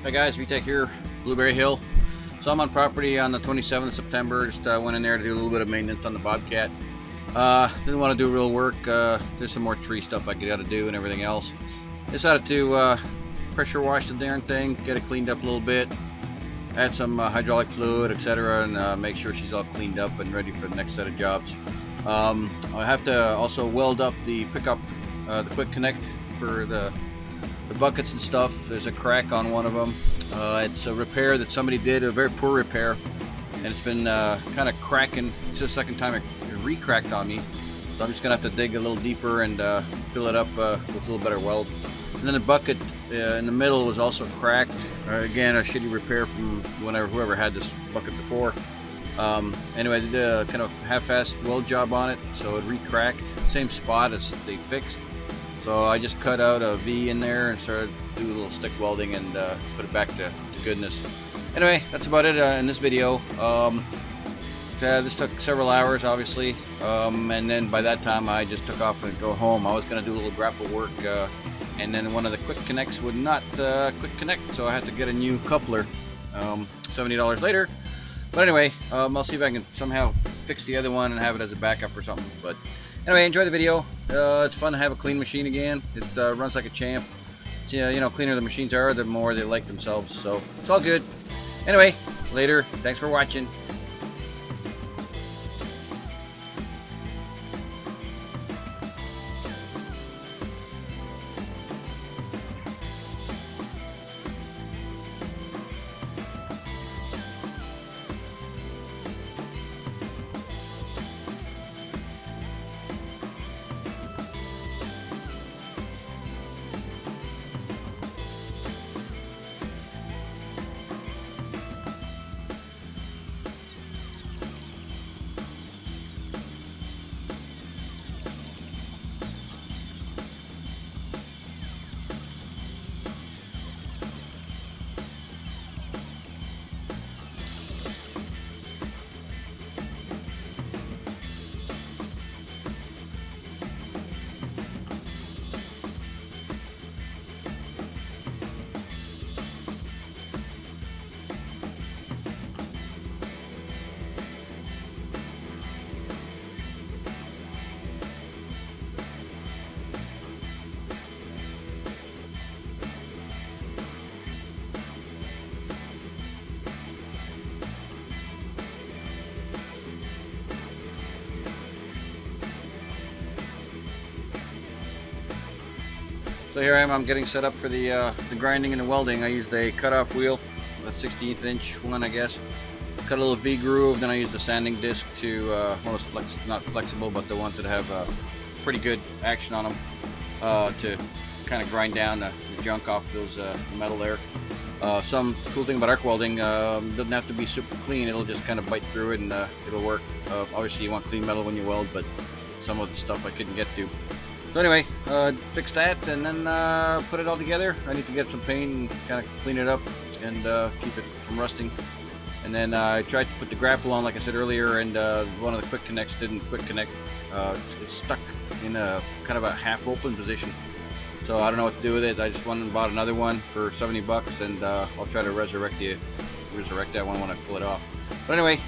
Hi guys, VTech here, Blueberry Hill. So I'm on property on the 27th of September. Just went in there to do a little bit of maintenance on the Bobcat. Didn't want to do real work. There's some more tree stuff I got to do and everything else. Decided to pressure wash the darn thing, get it cleaned up a little bit, add some hydraulic fluid, etc., and make sure she's all cleaned up and ready for the next set of jobs. I have to also weld up the pickup, the quick connect for the buckets and stuff. There's a crack on one of them. It's a repair that somebody did, a very poor repair, and it's been kind of cracking. It's the second time it re-cracked on me, so I'm just gonna have to dig a little deeper and fill it up with a little better weld. And then the bucket in the middle was also cracked. Again, a shitty repair from whoever had this bucket before. Anyway, I did a kind of half-assed weld job on it, so it re-cracked, same spot as they fixed. So I just cut out a V in there and started to do a little stick welding and put it back to goodness. Anyway, that's about it in this video. This took several hours, obviously, and then by that time I just took off and go home. I was going to do a little grapple work, and then one of the quick connects would not quick connect, so I had to get a new coupler $70 later. But anyway, I'll see if I can somehow fix the other one and have it as a backup or something. But anyway, enjoy the video. It's fun to have a clean machine again. It runs like a champ. So, you know, cleaner the machines are, the more they like themselves. So it's all good. Anyway, later. Thanks for watching. So here I am, I'm getting set up for the grinding and the welding. I used a cutoff wheel, a 16th inch one I guess. Cut a little V groove, then I used the sanding disc to, well, it's not flexible, but the ones that have pretty good action on them to kind of grind down the junk off those metal there. Some cool thing about arc welding, doesn't have to be super clean, it'll just kind of bite through it and it'll work. Obviously you want clean metal when you weld, but some of the stuff I couldn't get to. So anyway, fix that and then put it all together. I need to get some paint and kind of clean it up and keep it from rusting. And then I tried to put the grapple on like I said earlier, and one of the quick connects didn't quick connect. It's stuck in a kind of a half open position. So I don't know what to do with it. I just went and bought another one for $70 and I'll try to resurrect that one when I pull it off. But anyway,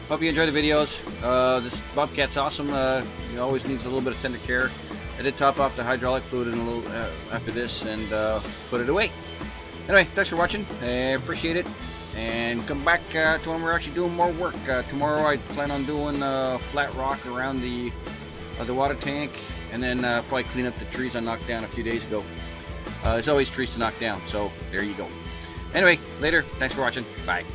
hope you enjoy the videos. This Bobcat's awesome. It always needs a little bit of tender care. I did top off the hydraulic fluid in a little after this and put it away. Anyway, thanks for watching. I appreciate it. And come back to when we're actually doing more work. Tomorrow I plan on doing flat rock around the water tank, and then probably clean up the trees I knocked down a few days ago. There's always trees to knock down, so there you go. Anyway, later. Thanks for watching. Bye.